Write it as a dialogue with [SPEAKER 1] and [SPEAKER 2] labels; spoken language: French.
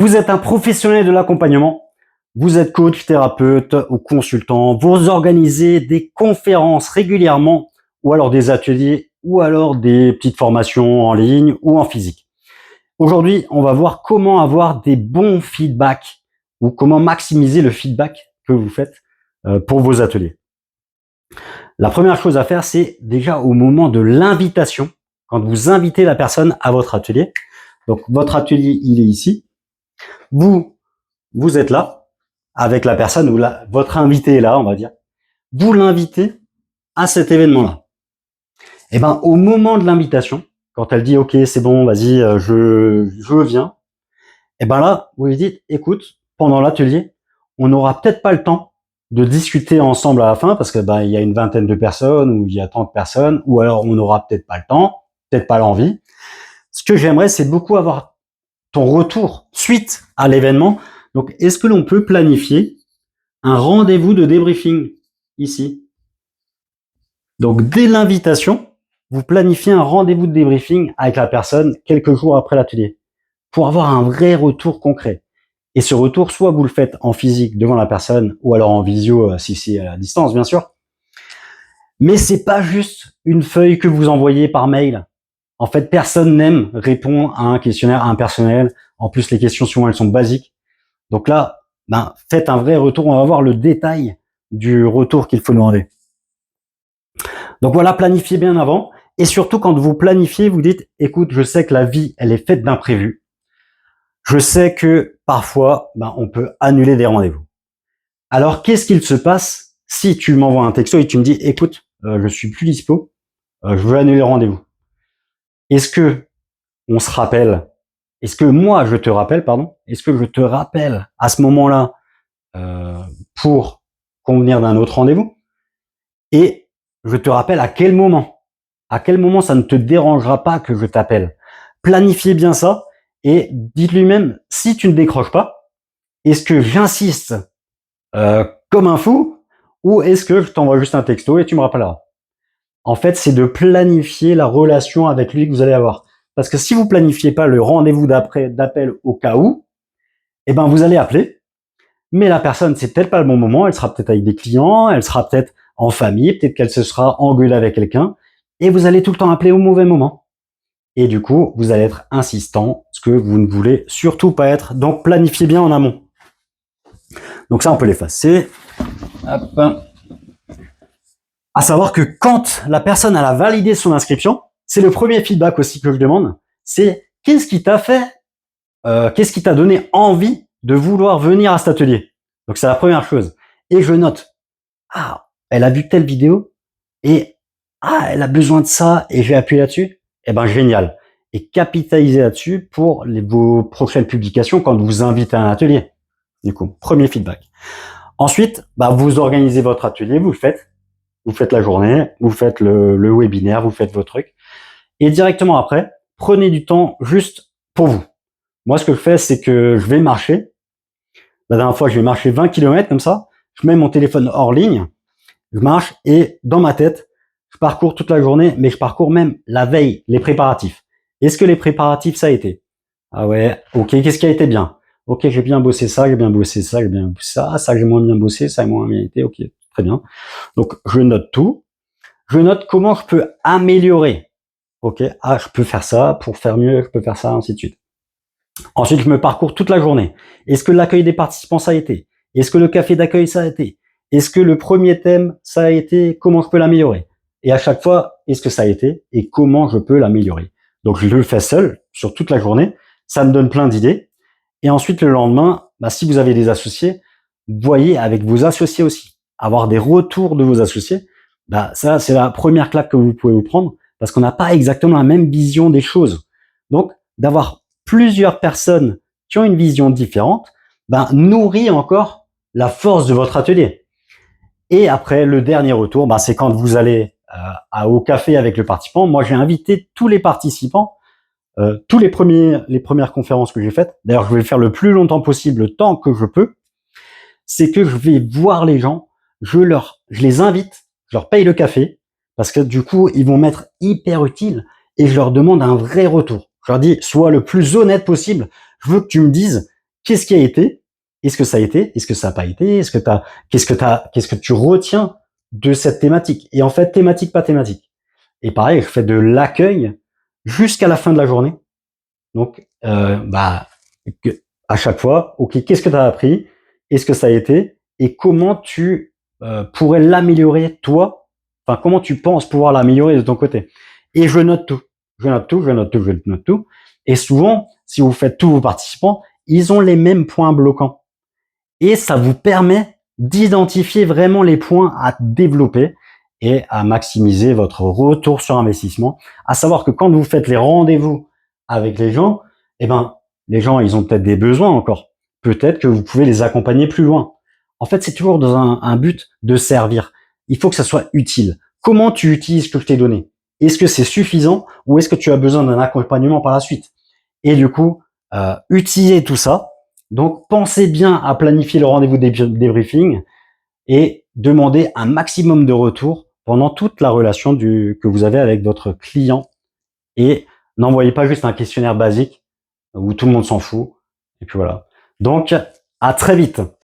[SPEAKER 1] Vous êtes un professionnel de l'accompagnement, vous êtes coach, thérapeute ou consultant, vous organisez des conférences régulièrement ou alors des ateliers ou alors des petites formations en ligne ou en physique. Aujourd'hui, on va voir comment avoir des bons feedbacks ou comment maximiser le feedback que vous faites pour vos ateliers. La première chose à faire, c'est déjà au moment de l'invitation, quand vous invitez la personne à votre atelier. Donc votre atelier, il est ici. Vous êtes là avec la personne ou votre invité est là, on va dire. Vous l'invitez à cet événement-là. Et ben, au moment de l'invitation, quand elle dit OK, c'est bon, vas-y, je viens. Et ben là, vous lui dites, écoute, pendant l'atelier, on n'aura peut-être pas le temps de discuter ensemble à la fin parce que ben il y a une vingtaine de personnes ou il y a 30 personnes ou alors on n'aura peut-être pas le temps, peut-être pas l'envie. Ce que j'aimerais, c'est beaucoup avoir ton retour suite à l'événement. Donc, est-ce que l'on peut planifier un rendez-vous de débriefing ici? Donc, dès l'invitation, vous planifiez un rendez-vous de débriefing avec la personne quelques jours après l'atelier pour avoir un vrai retour concret. Et ce retour, soit vous le faites en physique devant la personne ou alors en visio si c'est à distance, bien sûr. Mais c'est pas juste une feuille que vous envoyez par mail. En fait, personne n'aime répondre à un questionnaire impersonnel. En plus, les questions souvent elles sont basiques. Donc là, ben, faites un vrai retour. On va voir le détail du retour qu'il faut demander. Donc voilà, planifiez bien avant. Et surtout, quand vous planifiez, vous dites, écoute, je sais que la vie, elle est faite d'imprévus. Je sais que parfois, ben, on peut annuler des rendez-vous. Alors, qu'est-ce qu'il se passe si tu m'envoies un texto et tu me dis, écoute, je suis plus dispo, je veux annuler le rendez-vous. Est-ce que on se rappelle? Est-ce que moi, je te rappelle, pardon? Est-ce que je te rappelle à ce moment-là pour convenir d'un autre rendez-vous? Et je te rappelle à quel moment? À quel moment ça ne te dérangera pas que je t'appelle? Planifiez bien ça et dites-lui même, si tu ne décroches pas, est-ce que j'insiste comme un fou ou est-ce que je t'envoie juste un texto et tu me rappelleras? En fait, c'est de planifier la relation avec lui que vous allez avoir. Parce que si vous planifiez pas le rendez-vous d'appel au cas où, eh ben vous allez appeler, mais la personne, c'est peut-être pas le bon moment, elle sera peut-être avec des clients, elle sera peut-être en famille, peut-être qu'elle se sera engueulée avec quelqu'un, et vous allez tout le temps appeler au mauvais moment. Et du coup, vous allez être insistant, ce que vous ne voulez surtout pas être. Donc, planifiez bien en amont. Donc ça, on peut l'effacer. Hop. À savoir que quand la personne a validé son inscription, c'est le premier feedback aussi que je demande, c'est qu'est-ce qui t'a fait, qu'est-ce qui t'a donné envie de vouloir venir à cet atelier. Donc c'est la première chose. Et je note, ah, elle a vu telle vidéo et ah, elle a besoin de ça et je vais appuyer là-dessus. Eh ben génial. Et capitaliser là-dessus pour vos prochaines publications quand vous invitez à un atelier. Du coup, premier feedback. Ensuite, bah, vous organisez votre atelier, vous faites la journée, vous faites le webinaire, vous faites vos trucs. Et directement après, prenez du temps juste pour vous. Moi, ce que je fais, c'est que je vais marcher. La dernière fois, je vais marcher 20 km comme ça. Je mets mon téléphone hors ligne. Je marche et dans ma tête, je parcours toute la journée, mais je parcours même la veille, les préparatifs. Est-ce que les préparatifs, ça a été? Ah ouais, ok, qu'est-ce qui a été bien? Ok, j'ai bien bossé ça, j'ai bien bossé ça, j'ai bien bossé ça, ça j'ai moins bien bossé, ça a moins bien été, ok, très bien. Donc, je note tout. Je note comment je peux améliorer. Ok, ah, je peux faire ça pour faire mieux, je peux faire ça, ainsi de suite. Ensuite, je me parcours toute la journée. Est-ce que l'accueil des participants, ça a été? Est-ce que le café d'accueil, ça a été? Est-ce que le premier thème, ça a été? Comment je peux l'améliorer? Et à chaque fois, est-ce que ça a été? Et comment je peux l'améliorer? Donc, je le fais seul sur toute la journée. Ça me donne plein d'idées. Et ensuite, le lendemain, bah, si vous avez des associés, voyez avec vos associés aussi. Avoir des retours de vos associés, bah, ça, c'est la première claque que vous pouvez vous prendre parce qu'on n'a pas exactement la même vision des choses. Donc, d'avoir plusieurs personnes qui ont une vision différente, ben, nourrit encore la force de votre atelier. Et après, le dernier retour, ben, c'est quand vous allez au café avec le participant. Moi, j'ai invité tous les participants, tous les premières conférences que j'ai faites. D'ailleurs, je vais le faire le plus longtemps possible, le temps que je peux. C'est que je vais voir les gens, je les invite, je leur paye le café, parce que du coup, ils vont m'être hyper utiles et je leur demande un vrai retour. Je leur dis, sois le plus honnête possible. Je veux que tu me dises qu'est-ce qui a été, est-ce que ça a été, est-ce que ça n'a pas été, qu'est-ce que tu retiens de cette thématique. Et en fait, thématique, pas thématique. Et pareil, je fais de l'accueil jusqu'à la fin de la journée. Donc, à chaque fois, ok, qu'est-ce que tu as appris, est-ce que ça a été, et comment tu pourrais l'améliorer toi, enfin comment tu penses pouvoir l'améliorer de ton côté. Et je note tout, je note tout, je note tout, je note tout. Et souvent, si vous faites tous vos participants, ils ont les mêmes points bloquants. Et ça vous permet d'identifier vraiment les points à développer et à maximiser votre retour sur investissement. À savoir que quand vous faites les rendez-vous avec les gens, eh ben, les gens, ils ont peut-être des besoins encore. Peut-être que vous pouvez les accompagner plus loin. En fait, c'est toujours dans un but de servir. Il faut que ça soit utile. Comment tu utilises ce que je t'ai donné? Est-ce que c'est suffisant ou est-ce que tu as besoin d'un accompagnement par la suite? Et du coup, utilisez tout ça. Donc, pensez bien à planifier le rendez-vous débriefing et demandez un maximum de retours pendant toute la relation que vous avez avec votre client. Et n'envoyez pas juste un questionnaire basique où tout le monde s'en fout. Et puis voilà. Donc, à très vite.